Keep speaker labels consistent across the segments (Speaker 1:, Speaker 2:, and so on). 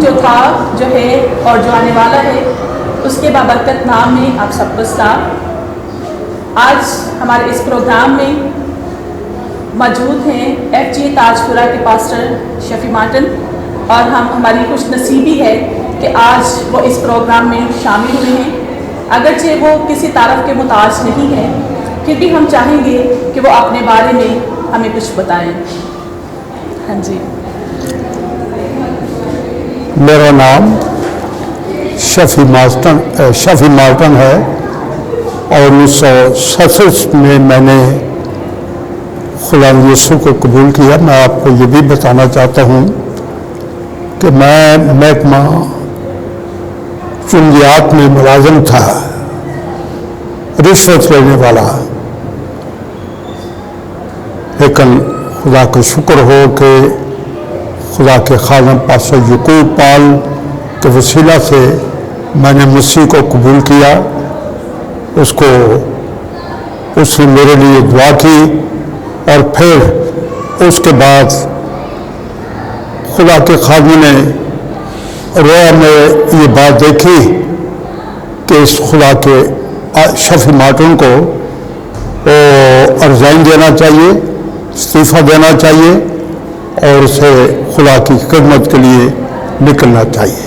Speaker 1: جو تھا، جو ہے اور جو آنے والا ہے، اس کے بابرکت نام میں آپ سب کو سلام۔ آج ہمارے اس پروگرام میں موجود ہیں FGA تاج پورہ کے پاسٹر شفیع مارٹن، اور ہماری خوش نصیبی ہے کہ آج وہ اس پروگرام میں شامل ہوئے ہیں۔ اگرچہ وہ کسی تعارف کے محتاج نہیں ہے، پھر بھی ہم چاہیں گے کہ وہ اپنے بارے میں ہمیں کچھ بتائیں۔ ہاں جی،
Speaker 2: میرا نام شفیع مارٹن ہے، اور 1967 میں نے خدا یسوع کو قبول کیا۔ میں آپ کو یہ بھی بتانا چاہتا ہوں کہ میں محکمہ چنگیات میں ملازم تھا، رشوت لینے والا، لیکن خدا کا شکر ہو کہ خدا کے خادم پاسٹر یعقوب پال کے وسیلہ سے میں نے مسیح کو قبول کیا۔ اس نے میرے لیے دعا کی، اور پھر اس کے بعد خدا کے خادم نے رویا میں یہ بات دیکھی کہ اس خدا کے شفیع مارٹن کو ریزائن دینا چاہیے، استعفیٰ دینا چاہیے، اور اسے خدا کی خدمت کے لیے نکلنا چاہیے۔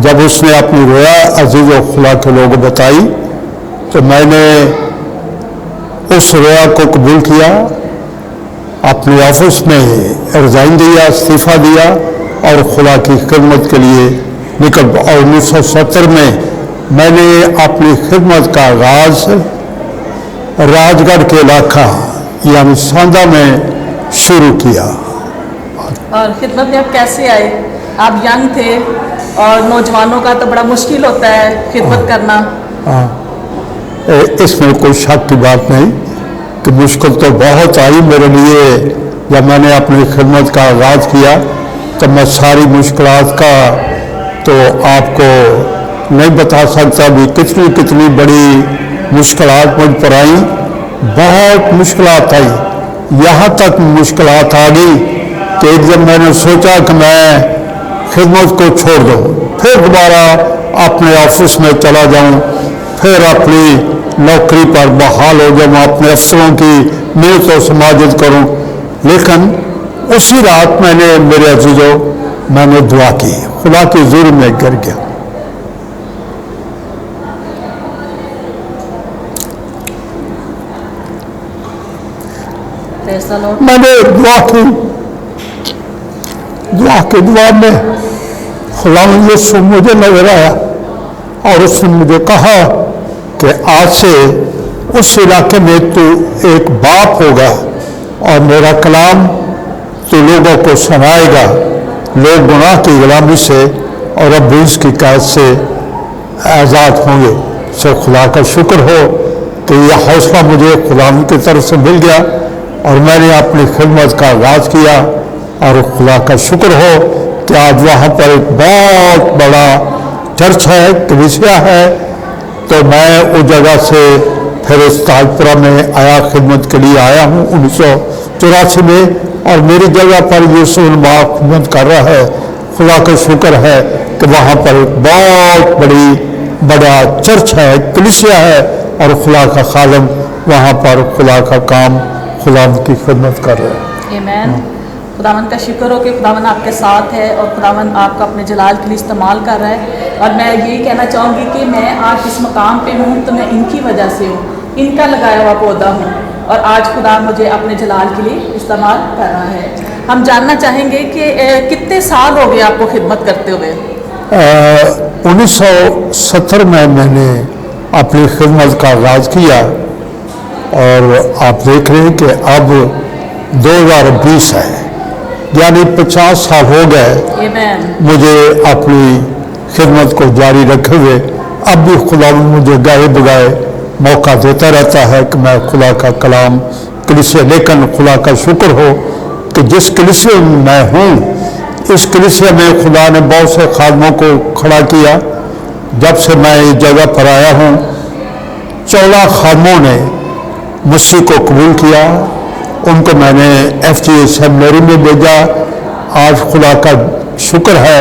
Speaker 2: جب اس نے اپنی رویا عزیز و خدا کے لوگوں بتائی تو میں نے اس رویا کو قبول کیا، اپنے آفس میں ریزائن دیا، استعفیٰ دیا، اور خدا کی خدمت کے لیے نکل۔ اور 1970 میں نے اپنی خدمت کا آغاز راج گڑھ کے علاقہ یعنی ساندھا میں شروع کیا۔
Speaker 1: اور خدمت میں آپ کیسے آئے؟ آپ ینگ تھے، اور نوجوانوں کا تو بڑا مشکل ہوتا ہے خدمت کرنا۔
Speaker 2: اس میں کوئی شک کی بات نہیں کہ مشکل تو بہت آئی میرے لیے۔ جب میں نے اپنی خدمت کا آغاز کیا تو میں ساری مشکلات کا تو آپ کو نہیں بتا سکتا بھی کتنی بڑی مشکلات مجھ پر آئیں۔ بہت مشکلات آئی، یہاں تک مشکلات آ گئی کہ ایک جب میں نے سوچا کہ میں خدمت کو چھوڑ دوں، پھر دوبارہ اپنے آفس میں چلا جاؤں، پھر اپنی نوکری پر بحال ہو جاؤں، اپنے افسروں کی محنت و سماجت کروں۔ لیکن اسی رات میں نے میرے عزیزوں میں نے دعا کی، خدا کی حضور میں گر گیا۔ میں نے دعا کی، دعا میں خدا یسوع مجھے نظر آیا، اور اس نے مجھے کہا کہ آج سے اس علاقے میں تو ایک باپ ہوگا، اور میرا کلام تو لوگوں کو سنائے گا۔ لوگ گناہ کی غلامی سے اور ابلیس کی قید سے آزاد ہوں گے۔ سو خدا کا شکر ہو کہ یہ حوصلہ مجھے خدا کی طرف سے مل گیا، اور میں نے اپنی خدمت کا آغاز کیا، اور خدا کا شکر ہو کہ آج وہاں پر ایک بہت بڑا چرچ ہے، کلیسیا ہے۔ تو میں اس جگہ سے پھر اس تاج پورہ میں آیا، خدمت کے لیے آیا ہوں 1984 میں، اور میری جگہ پر یسوع الماء خدمت کر رہا ہے۔ خدا کا شکر ہے کہ وہاں پر ایک بہت بڑا چرچ ہے، کلیسیا ہے، اور خدا کا خادم وہاں پر خدا کا کام، خدا کی خدمت کر رہے ہیں۔
Speaker 1: آمین۔ خداوند کا شکر ہو کہ خداوند آپ کے ساتھ ہے، اور خداوند آپ کا اپنے جلال کے لیے استعمال کر رہا ہے۔ اور میں یہ کہنا چاہوں گی کہ میں آج اس مقام پہ ہوں تو میں ان کی وجہ سے ہوں، ان کا لگایا ہوا پودا ہوں، اور آج خدا مجھے اپنے جلال کے لیے استعمال کر رہا ہے۔ ہم جاننا چاہیں گے کہ کتنے سال ہو گئے آپ کو خدمت کرتے ہوئے؟
Speaker 2: 1970 میں نے اپنی خدمت کا آغاز کیا، اور آپ دیکھ رہے ہیں کہ اب 2020 ہے، یعنی 50 سال ہو گئے مجھے اپنی خدمت کو جاری رکھے ہوئے۔ اب بھی خدا مجھے گاہے بگائے موقع دیتا رہتا ہے کہ میں خدا کا کلام کلیسیا، لیکن خدا کا شکر ہو کہ جس کلیسیا میں میں ہوں، اس کلیسیا میں خدا نے بہت سے خادموں کو کھڑا کیا۔ جب سے میں اس جگہ پر آیا ہوں 14 خادموں نے مسیح کو قبول کیا، ان کو میں نے FGA سیمنری میں بھیجا۔ آج خدا کا شکر ہے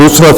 Speaker 2: 2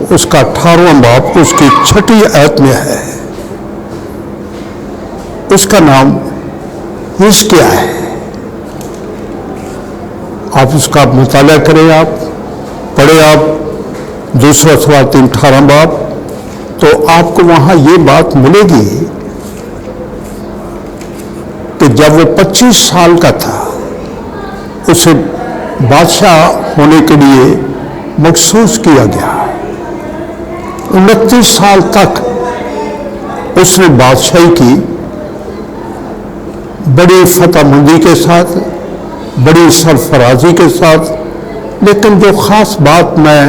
Speaker 2: اس کا 18واں باب اس کی 6 آیت میں ہے. اس کا نام حزقیاہ ہے. آپ اس کا مطالعہ کریں، آپ پڑھیں، آپ 2 خواتین 18 باب، تو آپ کو وہاں یہ بات ملے گی کہ جب وہ 25 سال کا تھا اسے بادشاہ ہونے کے لیے مخصوص کیا گیا. 29 سال تک اس نے بادشاہی کی، بڑی فتح مندی کے ساتھ، بڑی سرفرازی کے ساتھ. لیکن جو خاص بات میں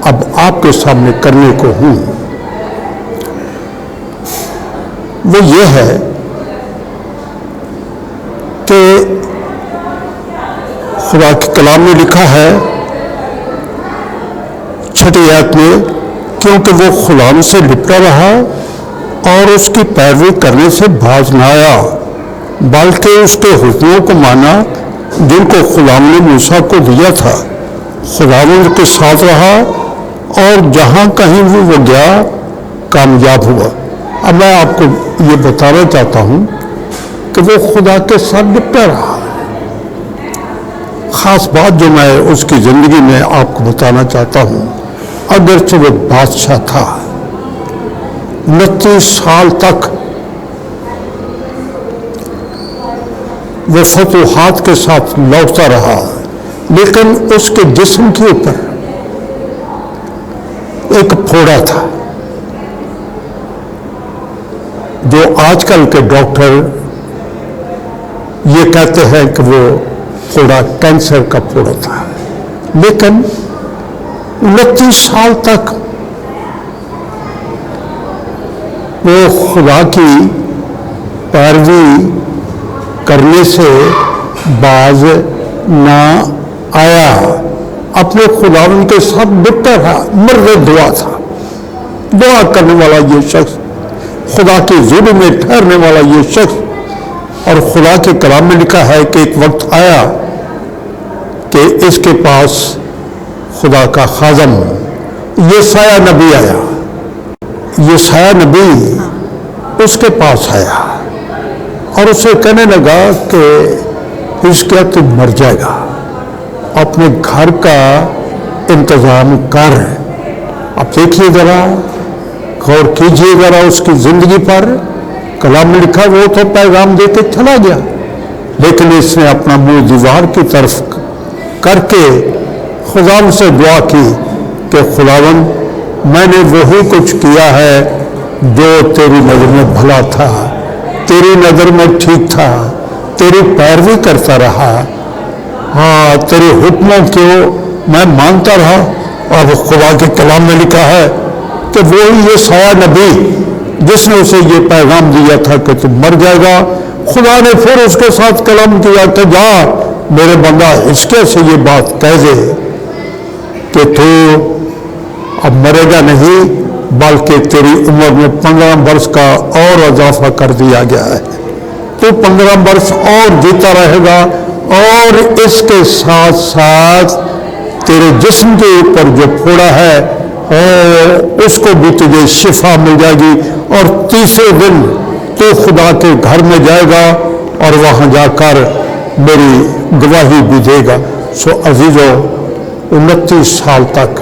Speaker 2: اب آپ کے سامنے کرنے کو ہوں وہ یہ ہے کہ خدا کے کلام میں لکھا ہے 6 آیت میں، کیونکہ وہ غلام سے لپٹا رہا اور اس کی پیروی کرنے سے باز نہ آیا، بلکہ اس کے حکموں کو مانا جن کو غلام نے موسیٰ کو دیا تھا. خداوند کے ساتھ رہا اور جہاں کہیں وہ گیا کامیاب ہوا. اب میں آپ کو یہ بتانا چاہتا ہوں کہ وہ خدا کے ساتھ لپٹا رہا. خاص بات جو میں اس کی زندگی میں آپ کو بتانا چاہتا ہوں، اگرچہ وہ بادشاہ تھا، 29 سال تک وہ فتوحات کے ساتھ لوٹتا رہا، لیکن اس کے جسم کے اوپر ایک پھوڑا تھا جو آج کل کے ڈاکٹر یہ کہتے ہیں کہ وہ پھوڑا کینسر کا پھوڑا تھا. لیکن 29 سال تک وہ خدا کی پیروی کرنے سے باز نہ آیا، اپنے خداوند کے ساتھ لپٹا رہا. مرد دعا تھا، دعا کرنے والا یہ شخص، خدا کی ظلم میں ٹھہرنے والا یہ شخص. اور خدا کے کلام میں لکھا ہے کہ ایک وقت آیا کہ اس کے پاس خدا کا خادم یسایہ نبی آیا. یسایہ نبی اس کے پاس آیا اور اسے کہنے لگا کہ حزقیاہ تو مر جائے گا، اپنے گھر کا انتظام کر. اب دیکھیے ذرا، غور کیجیے ذرا اس کی زندگی پر. کلام میں لکھا وہ تو پیغام دے کے چلا گیا، لیکن اس نے اپنا منہ دیوار کی طرف کر کے خدا سے دعا کی کہ خداوند میں نے وہی کچھ کیا ہے جو تیری نظر میں بھلا تھا، تیری نظر میں ٹھیک تھا، تیری پیروی کرتا رہا، ہاں تیرے حکموں کو میں مانتا رہا. اور خدا کے کلام میں لکھا ہے کہ وہی یسایہ نبی جس نے اسے یہ پیغام دیا تھا کہ تم مر جائے گا، خدا نے پھر اس کے ساتھ کلام کیا کہ جا میرے بندہ حزقیاہ سے یہ بات کہہ دے کہ تو اب مرے گا نہیں، بلکہ تیری عمر میں 15 برس کا اور اضافہ کر دیا گیا ہے. تو 15 برس اور جیتا رہے گا، اور اس کے ساتھ ساتھ تیرے جسم کے اوپر جو پھوڑا ہے اور اس کو بھی تجھے شفا مل جائے گی، اور تیسرے دن تو خدا کے گھر میں جائے گا اور وہاں جا کر میری گواہی بھی دے گا. سو عزیزو، 29 سال تک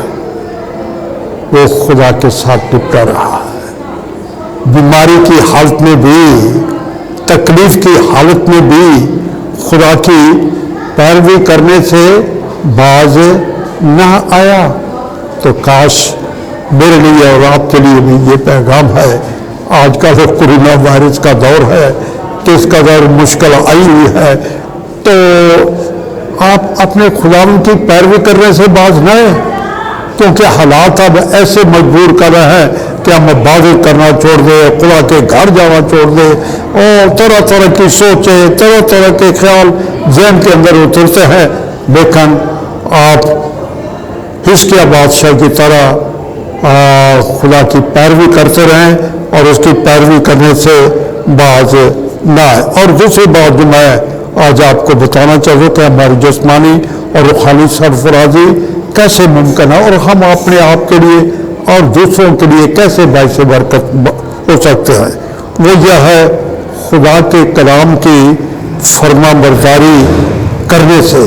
Speaker 2: وہ خدا کے ساتھ لپٹا رہا. بیماری کی حالت میں بھی، تکلیف کی حالت میں بھی خدا کی پیروی کرنے سے باز نہ آیا. تو کاش میرے لیے اور آپ کے لیے بھی یہ پیغام ہے. آج کا جو کورونا وائرس کا دور ہے، کس قدر مشکل آئی ہوئی ہے، تو آپ اپنے خداوند کی پیروی کرنے سے باز نہ آئے، کیونکہ حالات اب ایسے مجبور کر رہے ہیں کہ ہم عبادت کرنا چھوڑ دیں، خدا کے گھر جانا چھوڑ دیں، اور طرح طرح کی سوچیں، طرح طرح کے خیال ذہن کے اندر اترتے ہیں. لیکن آپ حزقیاہ بادشاہ کی طرح خدا کی پیروی کرتے رہیں اور اس کی پیروی کرنے سے باز نہ آئے. اور دوسری بات جو میں آج آپ کو بتانا چاہوں کہ ہماری جسمانی اور روحانی سرفرازی کیسے ممکن ہے، اور ہم اپنے آپ کے لیے اور دوسروں کے لیے کیسے باعث برکت ہو سکتے ہیں، وہ یہ ہے خدا کے کلام کی فرما برداری کرنے سے۔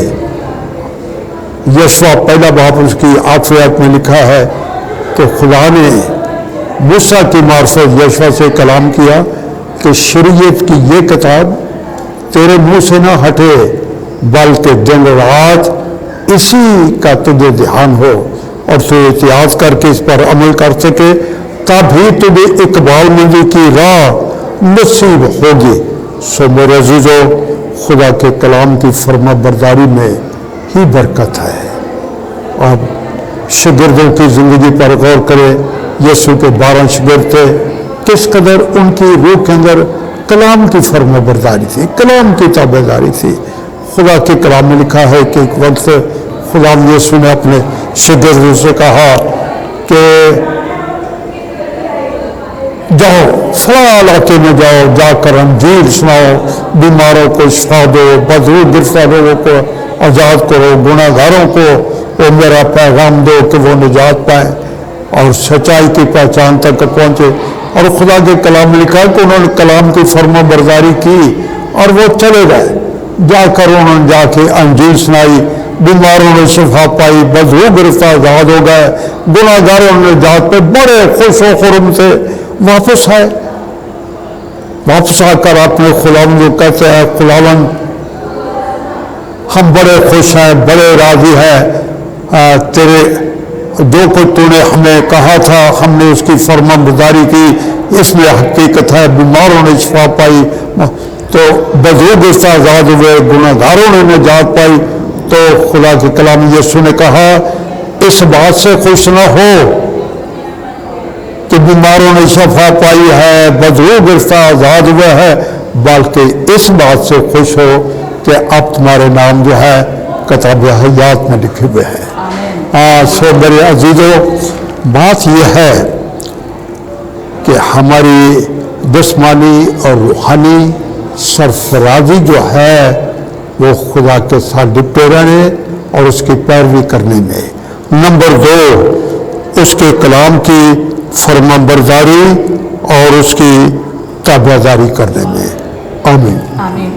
Speaker 2: یشوع پہلا باب اس کی آخری آیت میں لکھا ہے کہ خدا نے موسیٰ کی معرفت یشوع سے کلام کیا کہ شریعت کی یہ کتاب تیرے منہ سے نہ ہٹے، بلکہ دن رات اسی کا تجھے دھیان ہو اور تو احتیاط کر کے اس پر عمل کر سکے، تبھی تجھے اقبال مندی کی راہ نصیب ہوگی۔ سو میرے عزیزو، خدا کے کلام کی فرما برداری میں ہی برکت ہے۔ اب شاگردوں کی زندگی پر غور کرے۔ یسوع کے 12 شاگرد تھے، کس قدر ان کی روح کے اندر کلام کی فرما برداری تھی، کلام کی تابعداری تھی۔ خدا کے کلام میں لکھا ہے کہ ایک وقت خدا یسوع نے اپنے شاگردوں سے کہا کہ جاؤ فلاں علاقے میں جاؤ، جا کر انجیل سناؤ، بیماروں کو شفا دو، بدرو گرفتار لوگوں کو آزاد کرو، گناہ گاروں کو وہ میرا پیغام دو کہ وہ نجات پائیں اور سچائی کی پہچان تک پہنچے۔ اور خدا کے کلام میں لکھا ہے کہ انہوں نے کلام کی فرما برداری کی اور وہ چلے گئے، جا کر انہوں نے جا کے انجیل سنائی، بیماروں نے شفا پائی، بدرو گرفتار آزاد ہو گئے، گناہ گاروں نے نجات پہ بڑے خوش و خرم سے واپس آئے۔ واپس آ کر اپنے خداوند کو کہتے ہیں، خداوند ہم بڑے خوش ہیں، بڑے راضی ہیں، تیرے جو کچھ تو نے ہمیں کہا تھا ہم نے اس کی فرما برداری کی، اس میں حقیقت ہے، بیماروں نے شفا پائی تو بدرو گرفتار آزاد ہوئے، گناہ گاروں نے نجات پائی۔ تو خدا کے کلام یسوع نے کہا اس بات سے خوش نہ ہو کہ بیماروں نے شفا پائی ہے، بدرو گرفتار آزاد ہوئے ہے، بلکہ اس بات سے خوش ہو کہ اب تمہارے نام جو ہے کتاب حیات میں لکھے ہوئے ہیں۔ سو میرے عزیزو، بات یہ ہے کہ ہماری جسمانی اور روحانی سرفرازی جو ہے وہ خدا کے ساتھ ڈپٹے رہنے اور اس کی پیروی کرنے میں۔ نمبر 2، اس کے کلام کی فرما برداری اور اس کی تابعداری کرنے میں۔ آمین۔
Speaker 1: آمین۔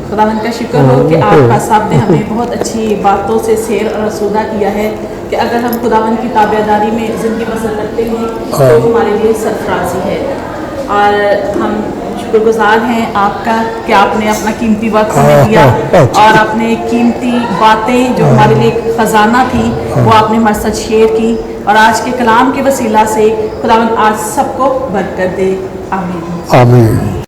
Speaker 1: خداوند کا شکر ہو کہ آپ کا صاحب نے ہمیں بہت اچھی باتوں سے سیر اور رسودہ کیا ہے کہ اگر ہم خداوند کی تابعداری میں زندگی بسر کرتے ہیں تو ہمارے لیے سرفرازی ہے۔ اور ہم شکر گزار ہیں آپ کا کہ آپ نے اپنا قیمتی وقت ہمیں دیا اور اپنے قیمتی باتیں جو ہمارے لیے خزانہ تھی وہ آپ نے ہمارے ساتھ شیئر کی، اور آج کے کلام کے وسیلہ سے خداوند آج سب کو برکت دے۔ آمین۔
Speaker 2: آمین۔